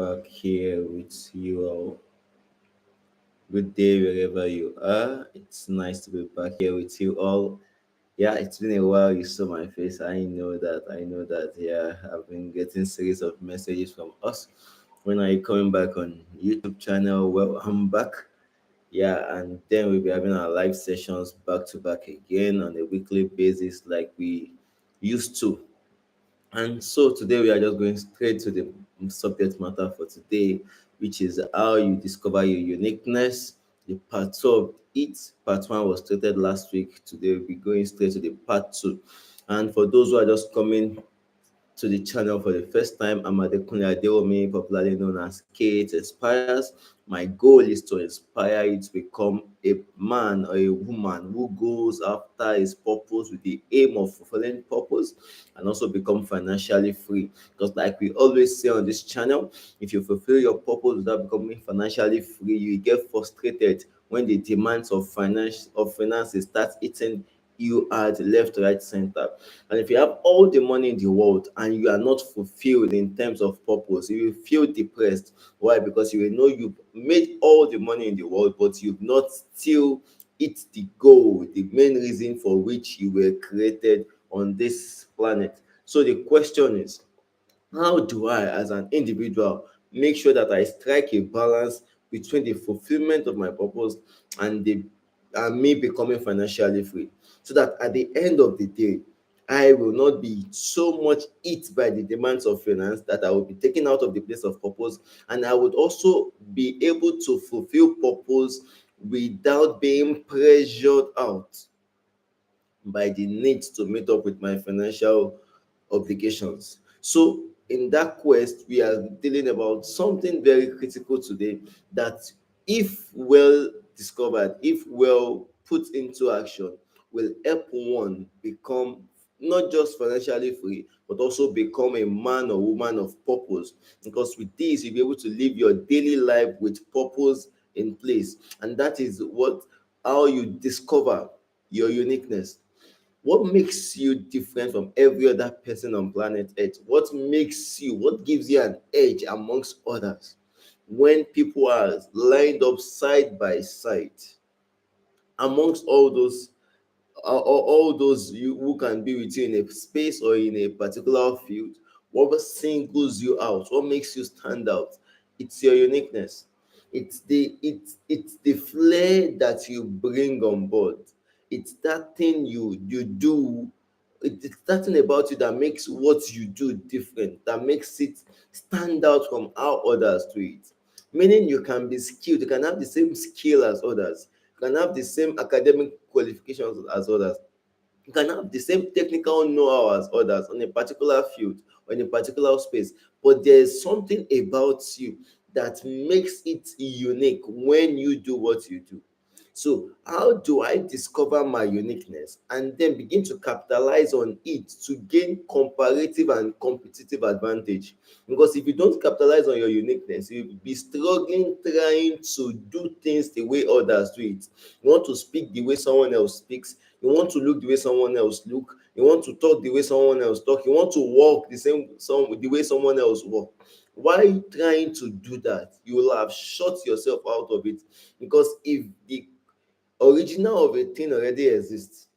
back here with you all. Good day wherever you are. It's nice to be back here with you all. Yeah, it's been a while you saw my face. I know that. Yeah, I've been getting series of messages from us. When are you coming back on YouTube channel? Well, I'm back. Yeah, and then we'll be having our live sessions back to back again on a weekly basis like we used to. And so today we are just going straight to the subject matter for today, which is how you discover your uniqueness. The part two of it, part one was stated last week. Today we'll be going straight to the part two. And for those who are just coming to the channel for the first time, I'm Adekunle Adeomi, popularly known as Kate Inspires. My goal is to inspire you to become a man or a woman who goes after his purpose with the aim of fulfilling purpose and also become financially free. Because, like we always say on this channel, if you fulfill your purpose without becoming financially free, you get frustrated when the demands of finances start eating you at left, right, center. And if you have all the money in the world and you are not fulfilled in terms of purpose, you will feel depressed. Why? Because you will know you've made all the money in the world, but you've not still hit the goal, the main reason for which you were created on this planet. So the question is, how do I, as an individual, make sure that I strike a balance between the fulfillment of my purpose and the and me becoming financially free, so that at the end of the day, I will not be so much hit by the demands of finance that I will be taken out of the place of purpose, and I would also be able to fulfill purpose without being pressured out by the need to meet up with my financial obligations. So, in that quest, we are dealing about something very critical today that, if well discovered, if well put into action, will help one become not just financially free, but also become a man or woman of purpose. Because with this, you'll be able to live your daily life with purpose in place. And that is how you discover your uniqueness. What makes you different from every other person on planet Earth? What gives you an edge amongst others? When people are lined up side by side, amongst all those you who can be with you in a space or in a particular field, what singles you out? What makes you stand out? It's your uniqueness. It's the flair that you bring on board. It's that thing you do. It's that thing about you that makes what you do different, that makes it stand out from how others do it. Meaning you can be skilled, you can have the same skill as others, you can have the same academic qualifications as others, you can have the same technical know-how as others on a particular field or in a particular space, but there's something about you that makes it unique when you do what you do. So, how do I discover my uniqueness and then begin to capitalize on it to gain comparative and competitive advantage? Because if you don't capitalize on your uniqueness, you'll be struggling trying to do things the way others do it. You want to speak the way someone else speaks, you want to look the way someone else look, you want to talk the way someone else talk, you want to walk the way someone else walk. Why trying to do that? You will have shut yourself out of it. Because if the original of a thing already exists,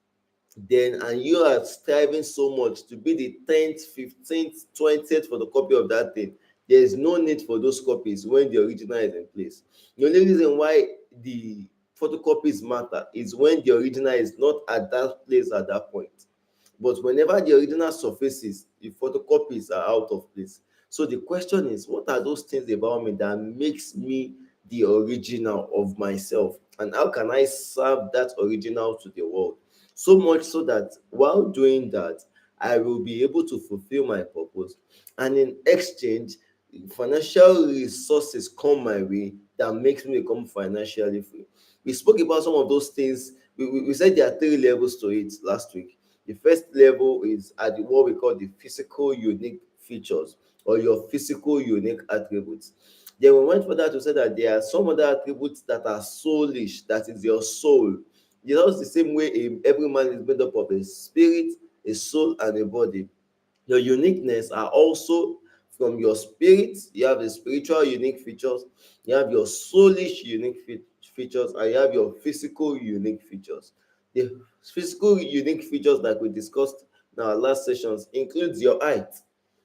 then and you are striving so much to be the 10th, 15th, 20th for the copy of that thing, there is no need for those copies when the original is in place. The only reason why the photocopies matter is when the original is not at that place at that point. But whenever the original surfaces, the photocopies are out of place. So the question is, what are those things about me that makes me the original of myself? And how can I serve that original to the world? So much so that while doing that, I will be able to fulfill my purpose. And in exchange, financial resources come my way that makes me become financially free. We spoke about some of those things. We said there are three levels to it last week. The first level is at what we call the physical unique features or your physical unique attributes. Then we went further to say that there are some other attributes that are soulish, that is your soul. Just the same way every man is made up of a spirit, a soul, and a body. Your uniqueness are also from your spirit, you have the spiritual unique features, you have your soulish unique features, and you have your physical unique features. The physical unique features that we discussed in our last sessions includes your height,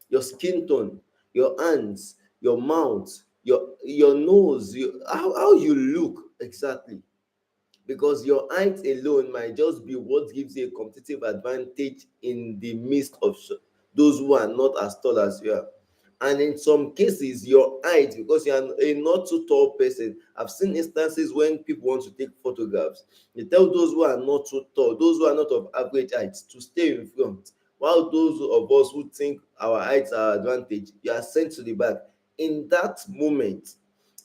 your skin tone, your hands, your mouth, your nose, how you look exactly, because your height alone might just be what gives you a competitive advantage in the midst of those who are not as tall as you are. And in some cases, your height, because you are a not too tall person, I've seen instances when people want to take photographs, they tell those who are not too tall, those who are not of average height, to stay in front, while those of us who think our heights are advantage, you are sent to the back. In that moment,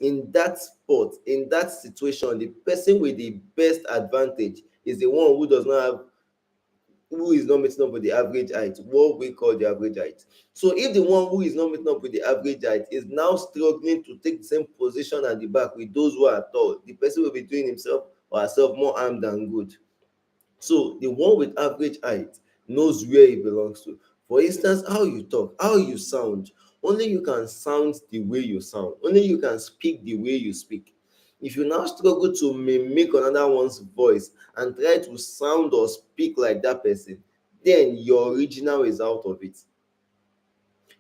in that spot, in that situation, the person with the best advantage is the one who does not have, who is not meeting up with the average height, what we call the average height. So if the one who is not meeting up with the average height is now struggling to take the same position at the back with those who are tall, the person will be doing himself or herself more harm than good. So the one with average height knows where he belongs to. For instance, how you talk, how you sound. Only you can sound the way you sound. Only you can speak the way you speak. If you now struggle to mimic another one's voice and try to sound or speak like that person, then your original is out of it.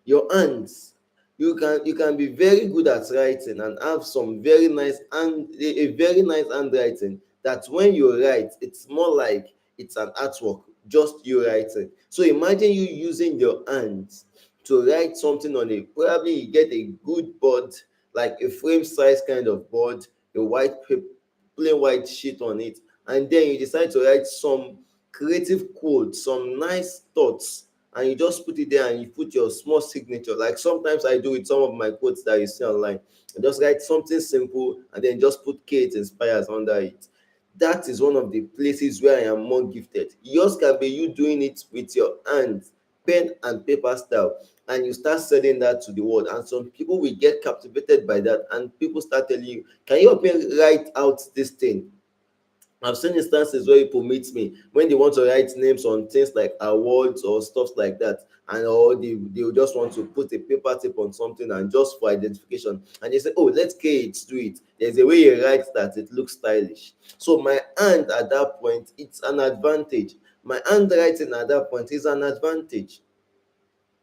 Your hands, you can be very good at writing and have some very nice and a very nice handwriting that when you write it's more like it's an artwork, just you writing. So imagine you using your hands to write something on a, probably you get a good board, like a frame size kind of board, a white paper, plain white sheet on it, and then you decide to write some creative quotes, some nice thoughts, and you just put it there and you put your small signature. Like sometimes I do with some of my quotes that you see online. I just write something simple and then just put K it inspires under it. That is one of the places where I am more gifted. Yours can be you doing it with your hands, pen and paper style, and you start selling that to the world. And some people will get captivated by that, and people start telling you, can you help me write out this thing? I've seen instances where people meet me when they want to write names on things like awards or stuff like that, and or they just want to put a paper tip on something and just for identification, and they say, "Oh, let's K do it." There's a way you write that it looks stylish. So my hand at that point, it's an advantage. My handwriting at that point is an advantage,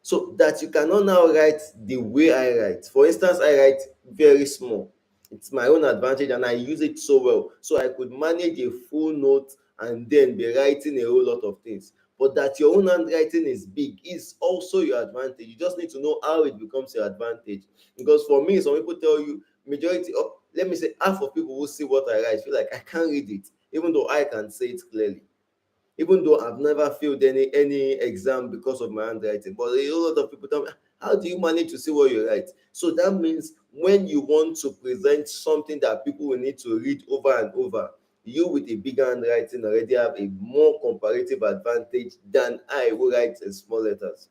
so that you cannot now write the way I write. For instance, I write very small. It's my own advantage and I use it so well. So I could manage a full note and then be writing a whole lot of things. But that your own handwriting is big is also your advantage. You just need to know how it becomes your advantage. Because for me, some people tell you, majority of, let me say, half of people who see what I write feel like I can't read it, even though I can say it clearly, even though I've never failed any exam because of my handwriting. But a lot of people tell me, how do you manage to see what you write? So that means when you want to present something that people will need to read over and over, you with a bigger handwriting already have a more comparative advantage than I who writes in small letters.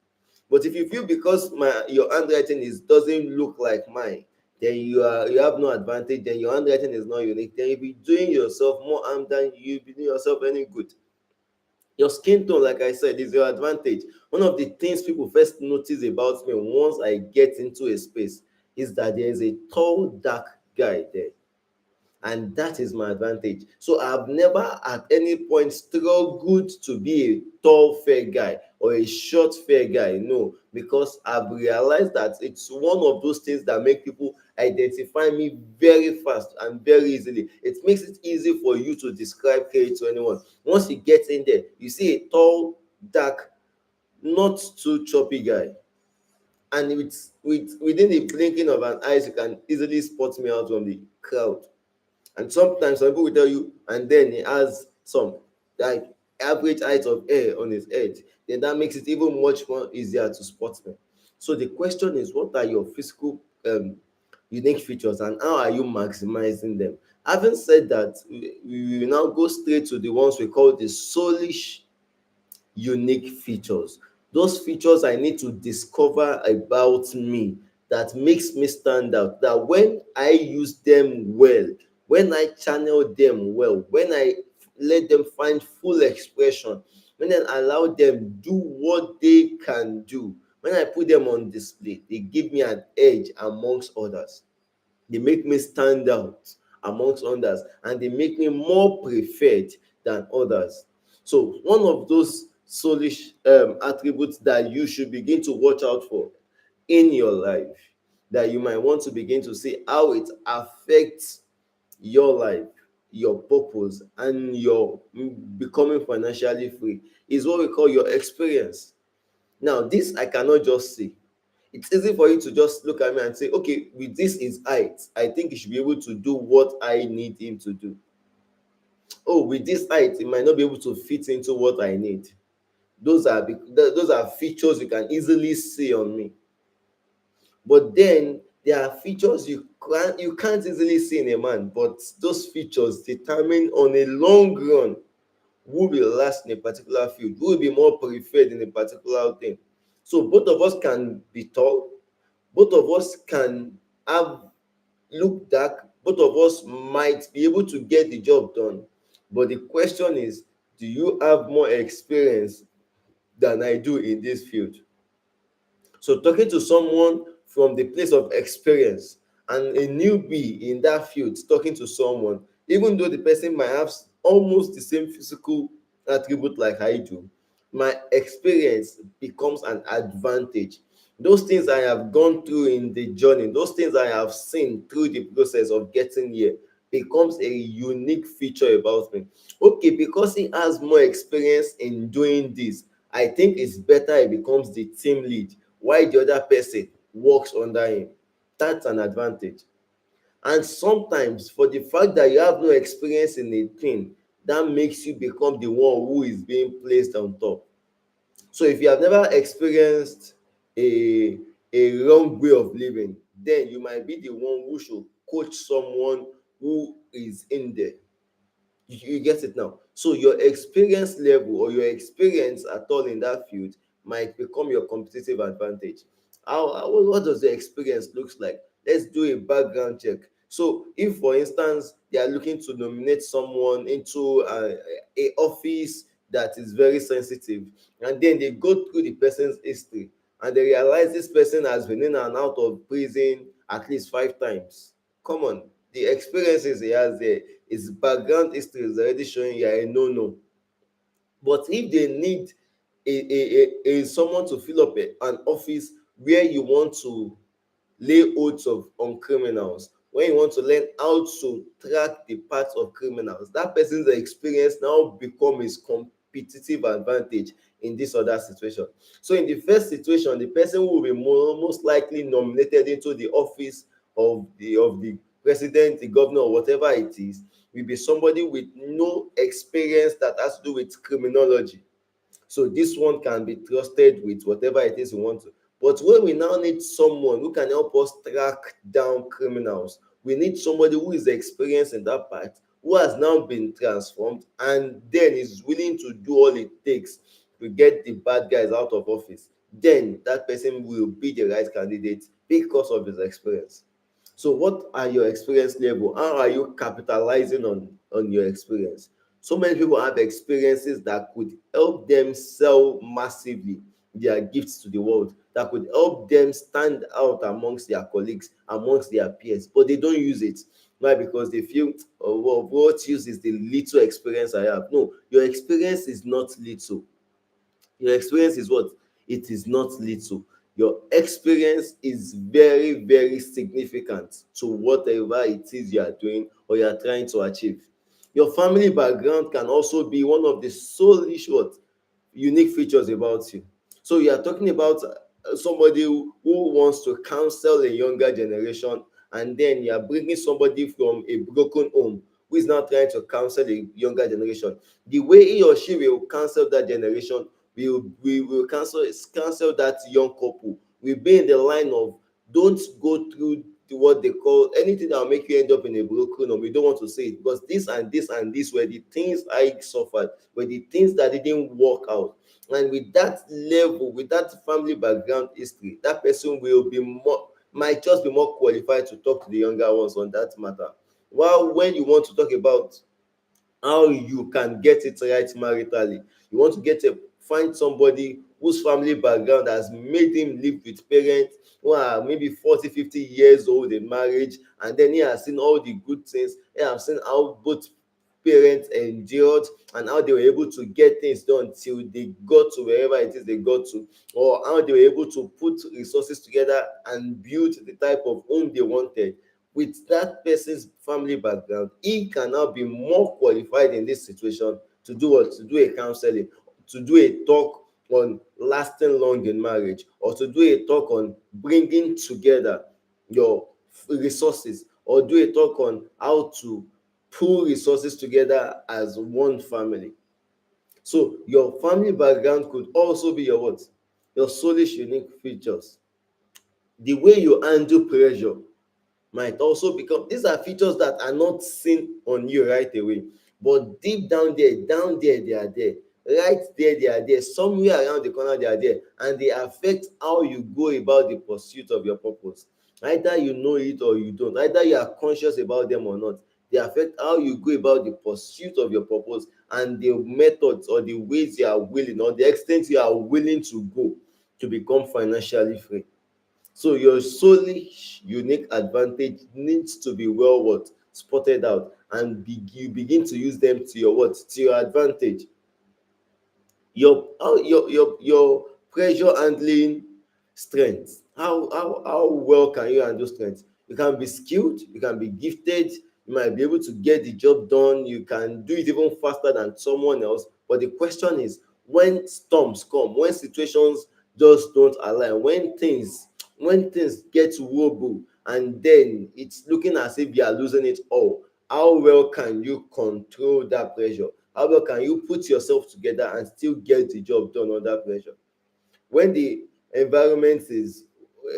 But if you feel because your handwriting is doesn't look like mine, then you have no advantage, then your handwriting is not unique, then you'll be doing yourself more harm than you be doing yourself any good. Your skin tone, like I said, is your advantage. One of the things people first notice about me once I get into a space is that there is a tall, dark guy there. And that is my advantage. So I've never at any point struggled to be a tall, fair guy or a short, fair guy. No, because I've realized that it's one of those things that make people identify me very fast and very easily. It makes it easy for you to describe K to anyone. Once you get in there, you see a tall, dark, not too choppy guy, and within the blinking of an eye, you can easily spot me out from the crowd. And sometimes some people will tell you, and then he has some like average height of hair on his head, then that makes it even much more easier to spot them. So the question is, what are your physical unique features and how are you maximizing them? Having said that, we will now go straight to the ones we call the soulish unique features. Those features I need to discover about me that makes me stand out, that when I use them well, when I channel them well, when I let them find full expression, when I allow them do what they can do, When I put them on display, they give me an edge amongst others. They make me stand out amongst others, and they make me more preferred than others. So one of those soulish attributes that you should begin to watch out for in your life, that you might want to begin to see how it affects your life, your purpose, and your becoming financially free, is what we call your experience. Now, this I cannot just say. It's easy for you to just look at me and say, okay, with this is height, I think he should be able to do what I need him to do. Oh, with this height, he might not be able to fit into what I need. Those are features you can easily see on me. But then there are features you can't easily see in a man, but those features determine on a long run who will last in a particular field, who will be more preferred in a particular thing. So both of us can be tall, both of us can have look dark, both of us might be able to get the job done. But the question is, do you have more experience than I do in this field? So talking to someone from the place of experience and a newbie in that field, talking to someone, even though the person might have almost the same physical attribute like I do, my experience becomes an advantage. Those things I have gone through in the journey, those things I have seen through the process of getting here, becomes a unique feature about me. Okay, because he has more experience in doing this, I think it's better he becomes the team lead while the other person works under him. That's an advantage. And sometimes, for the fact that you have no experience in a thing, that makes you become the one who is being placed on top. So if you have never experienced a wrong way of living, then you might be the one who should coach someone who is in there. You get it now. So your experience level or your experience at all in that field might become your competitive advantage. What does the experience looks like? Let's do a background check. So if, for instance, they are looking to nominate someone into a office that is very sensitive, and then they go through the person's history, and they realize this person has been in and out of prison at least 5 times. Come on, the experiences he has there, his background history is already showing you are a no-no. But if they need a someone to fill up an office where you want to lay oaths on criminals, when you want to learn how to track the paths of criminals, that person's experience now become his competitive advantage in this other situation. So in the first situation, the person who will be most likely nominated into the office of the president, the governor, or whatever it is, will be somebody with no experience that has to do with criminology. So this one can be trusted with whatever it is we want to. But when we now need someone who can help us track down criminals, we need somebody who is experienced in that part, who has now been transformed, and then is willing to do all it takes to get the bad guys out of office. Then that person will be the right candidate because of his experience. So what are your experience level? How are you capitalizing on your experience? So many people have experiences that could help them sell massively their gifts to the world, that could help them stand out amongst their colleagues, amongst their peers, but they don't use it. Why? Because they feel, oh, well, what use is the little experience I have? No, your experience is not little. Your experience is what? It is not little. Your experience is very, very significant to whatever it is you are doing or you are trying to achieve. Your family background can also be one of the soulish what? Unique features about you. So you are talking about somebody who wants to counsel a younger generation, and then you are bringing somebody from a broken home who is now trying to counsel a younger generation. The way he or she will counsel that generation, we will counsel that young couple, will be in the line of, don't go through what they call anything that will make you end up in a broken home. We don't want to say it, because this and this and this were the things I suffered, were the things that didn't work out. And with that level, with that family background history, that person will be more, might just be more qualified to talk to the younger ones on that matter. While when you want to talk about how you can get it right maritally, you want to find somebody whose family background has made him live with parents who are maybe 40, 50 years old in marriage, and then he has seen all the good things. He has seen how both parents endured and how they were able to get things done till they got to wherever it is they got to, or how they were able to put resources together and build the type of home they wanted. With that person's family background, he can now be more qualified in this situation to do what? To do a counseling, to do a talk on lasting long in marriage, or to do a talk on bringing together your resources, or do a talk on how to pull resources together as one family. So your family background could also be your what? Your soulish unique features. The way you handle pressure might also become, these are features that are not seen on you right away, but deep down there they are there, right there they are there, somewhere around the corner they are there, and they affect how you go about the pursuit of your purpose. Either you know it or you don't, either you are conscious about them or not, they affect how you go about the pursuit of your purpose, and the methods or the ways you are willing, or the extent you are willing to go to become financially free. So your solely unique advantage needs to be well what? Spotted out, and you begin to use them to your what? To your advantage. Your pressure handling strength. How well can you handle strength? You can be skilled, you can be gifted, you might be able to get the job done, you can do it even faster than someone else. But the question is, when storms come, when situations just don't align, when things get wobble, and then it's looking as if you are losing it all, how well can you control that pressure? How well can you put yourself together and still get the job done under pressure? When the environment is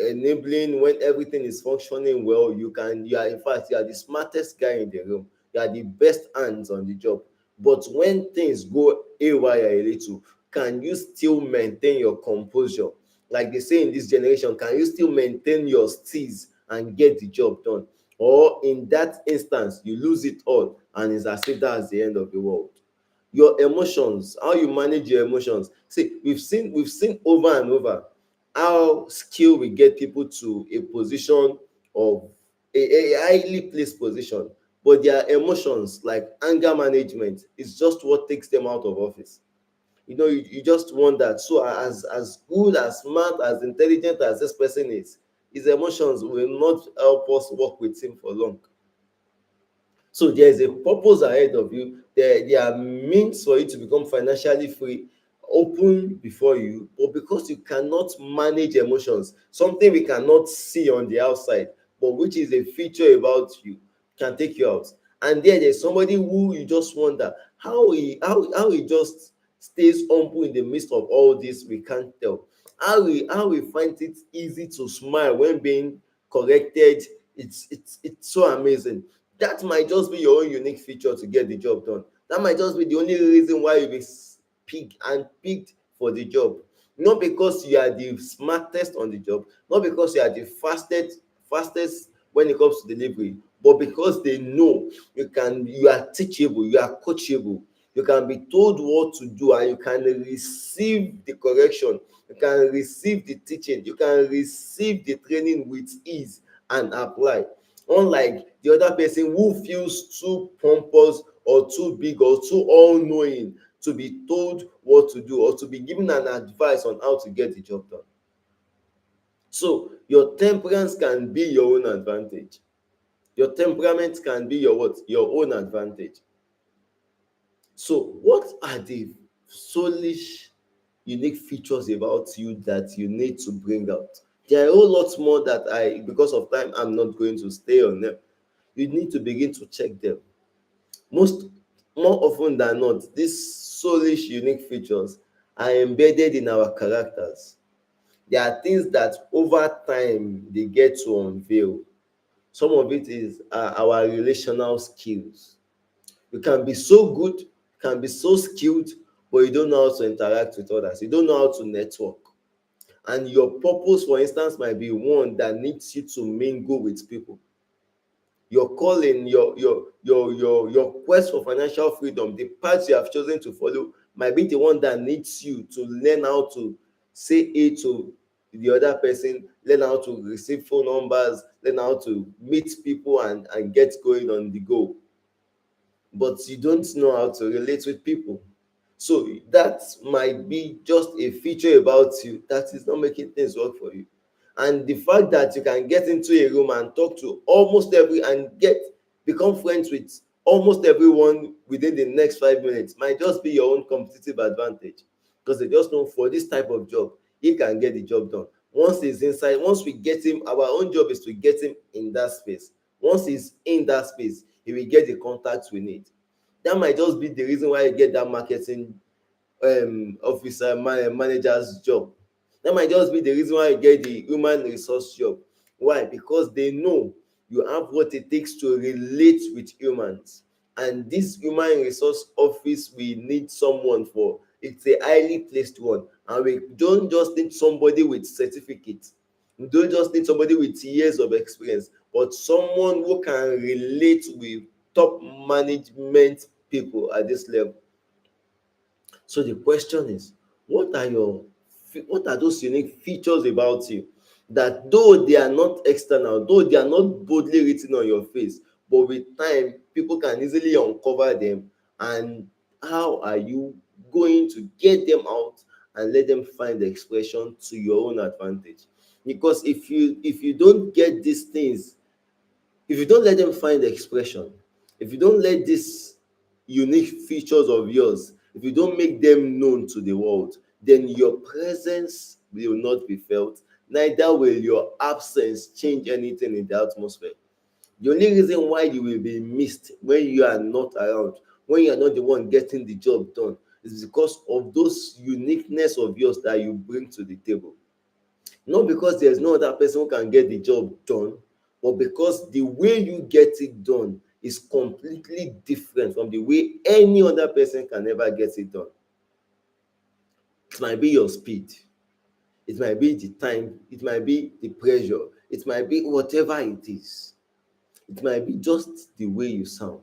enabling, when everything is functioning well, you are, in fact, you are the smartest guy in the room, you are the best hands on the job. But when things go haywire a little, can you still maintain your composure? Like they say in this generation, can you still maintain your steez and get the job done? Or in that instance, you lose it all and it's as if that's the end of the world. Your emotions, how you manage your emotions. See, we've seen over and over how skill will get people to a position of a highly placed position, but their emotions, like anger management, is just what takes them out of office. You just wonder, so as good, as smart, as intelligent as this person is, his emotions will not help us work with him for long. So there is a purpose ahead of you. There are means for you to become financially free open before you, but because you cannot manage emotions, something we cannot see on the outside, but which is a feature about you, can take you out. And there's somebody who you just wonder how he just stays humble in the midst of all this. We can't tell how he finds it easy to smile when being corrected. It's so amazing. That might just be your own unique feature to get the job done. That might just be the only reason why you be picked for the job. Not because you are the smartest on the job, not because you are the fastest when it comes to delivery, but because they know you are teachable, you are coachable, you can be told what to do and you can receive the correction, you can receive the teaching, you can receive the training with ease and apply. Unlike the other person who feels too pompous or too big or too all-knowing to be told what to do or to be given an advice on how to get the job done. So your temperance can be your own advantage. Your temperament can be your what? Your own advantage. So what are the soulish unique features about you that you need to bring out? There are a whole lot more that because of time, I'm not going to stay on them. You need to begin to check them. Most More often than not, these soulish unique features are embedded in our characters. There are things that over time they get to unveil. Some of it is our relational skills. You can be so good, can be so skilled, but you don't know how to interact with others. You don't know how to network. And your purpose, for instance, might be one that needs you to mingle with people. Your calling, your quest for financial freedom, the path you have chosen to follow might be the one that needs you to learn how to say it to the other person, learn how to receive phone numbers, learn how to meet people and get going on the go, but you don't know how to relate with people. So that might be just a feature about you that is not making things work for you. And the fact that you can get into a room and talk to almost every and get become friends with almost everyone within the next 5 minutes might just be your own competitive advantage, because they just know for this type of job he can get the job done. Once he's inside, once we get him, our own job is to get him in that space. Once he's in that space, he will get the contacts we need. That might just be the reason why you get that marketing officer manager's job. That might just be the reason why you get the human resource job. Why? Because they know you have what it takes to relate with humans. And this human resource office we need someone for, it's a highly placed one, and we don't just need somebody with certificate, we don't just need somebody with years of experience, but someone who can relate with top management people at this level. So the question is, what are your what are those unique features about you that, though they are not external, though they are not boldly written on your face, but with time people can easily uncover them? And how are you going to get them out and let them find the expression to your own advantage? Because if you don't get these things, if you don't let them find expression, if you don't let these unique features of yours, if you don't make them known to the world, then your presence will not be felt, neither will your absence change anything in the atmosphere. The only reason why you will be missed when you are not around, when you are not the one getting the job done, is because of those uniqueness of yours that you bring to the table. Not because there's no other person who can get the job done, but because the way you get it done is completely different from the way any other person can ever get it done. It might be your speed, it might be the time, it might be the pressure, it might be whatever it is, it might be just the way you sound.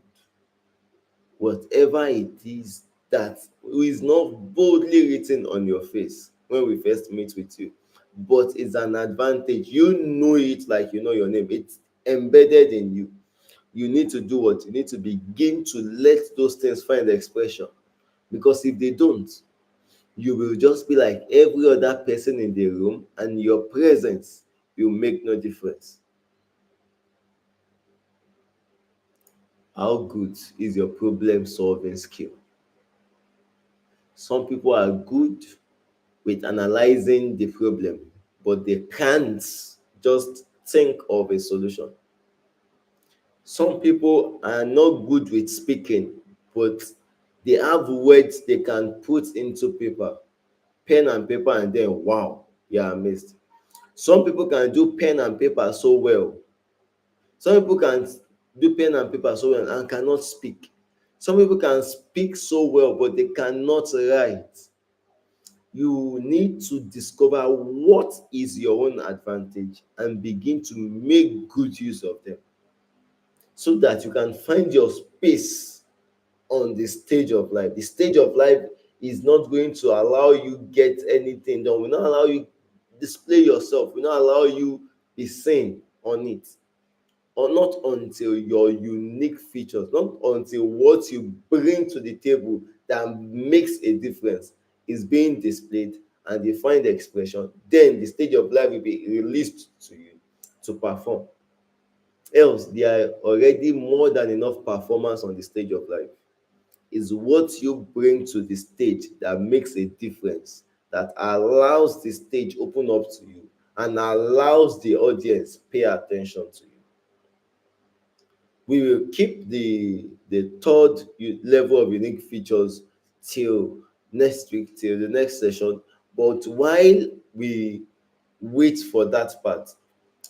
Whatever it is that is not boldly written on your face when we first meet with you, but it's an advantage. You know it like you know your name. It's embedded in you. You need to do what? You need to begin to let those things find expression. Because if they don't, you will just be like every other person in the room, and your presence will make no difference. How good is your problem solving skill? Some people are good with analyzing the problem, but they can't just think of a solution. Some people are not good with speaking, but they have words they can put into paper, pen and paper, and then wow, you're amazed. Some people can do pen and paper so well. Some people can do pen and paper so well and cannot speak. Some people can speak so well, but they cannot write. You need to discover what is your own advantage and begin to make good use of them, so that you can find your space on the stage of life. The stage of life is not going to allow you get anything done, will not allow you display yourself, will not allow you be seen on it, or not until your unique features, not until what you bring to the table that makes a difference is being displayed and you find the expression, then the stage of life will be released to you to perform. Else, there are already more than enough performance on the stage of life. Is what you bring to the stage that makes a difference, that allows the stage open up to you and allows the audience pay attention to you. We will keep the third level of unique features till next week, till the next session. But while we wait for that part,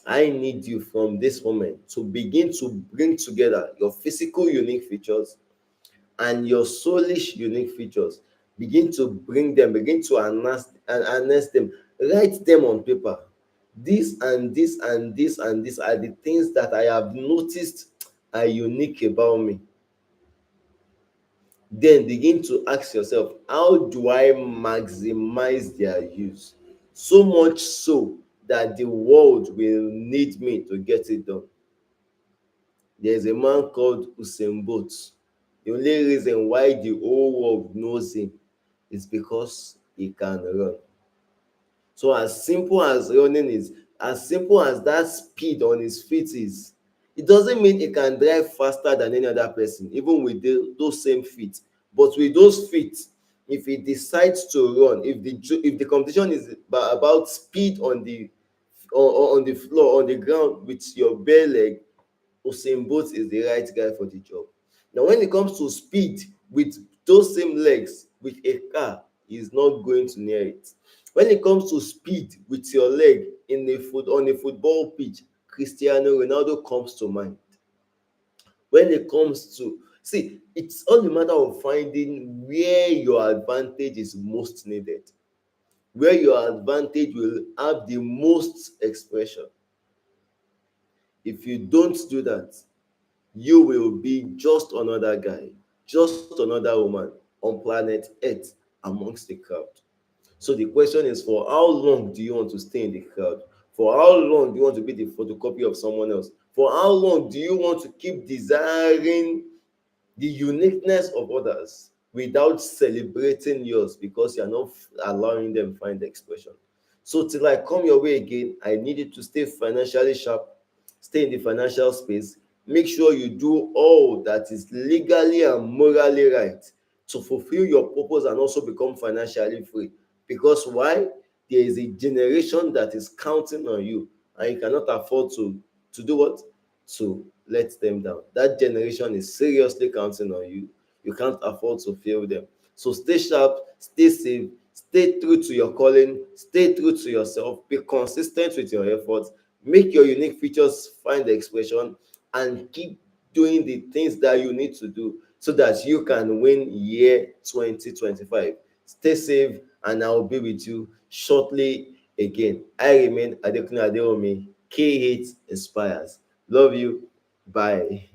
I need you from this moment to begin to bring together your physical unique features and your soulish unique features. Begin to bring them, begin to harness them, write them on paper. This and this and this and this are the things that I have noticed are unique about me. Then begin to ask yourself, how do I maximize their use? So much so that the world will need me to get it done. There's a man called Usain Bolt. The only reason why the whole world knows him is because he can run. So as simple as running is, as simple as that speed on his feet is, it doesn't mean he can drive faster than any other person, even with those same feet. But with those feet, if he decides to run, if the competition is about speed on the floor, on the ground with your bare leg, Usain Bolt is the right guy for the job. Now, when it comes to speed with those same legs with a car, he's not going to near it. When it comes to speed with your leg on a football pitch, Cristiano Ronaldo comes to mind. When it comes to see, it's all a matter of finding where your advantage is most needed, where your advantage will have the most expression. If you don't do that, you will be just another guy, just another woman on planet Earth amongst the crowd. So the question is, for how long do you want to stay in the crowd? For how long do you want to be the photocopy of someone else? For how long do you want to keep desiring the uniqueness of others without celebrating yours because you're not allowing them find expression? So till I come your way again, I need you to stay financially sharp, stay in the financial space, make sure you do all that is legally and morally right to fulfill your purpose and also become financially free. Because why? There is a generation that is counting on you, and you cannot afford to do what? To let them down. That generation is seriously counting on you. You can't afford to fail them. So stay sharp, stay safe, stay true to your calling, stay true to yourself, be consistent with your efforts, make your unique features find expression, and keep doing the things that you need to do so that you can win year 2025. Stay safe, and I'll be with you shortly again. I remain Adekunle Aderomi, KH Inspires. Love you. Bye.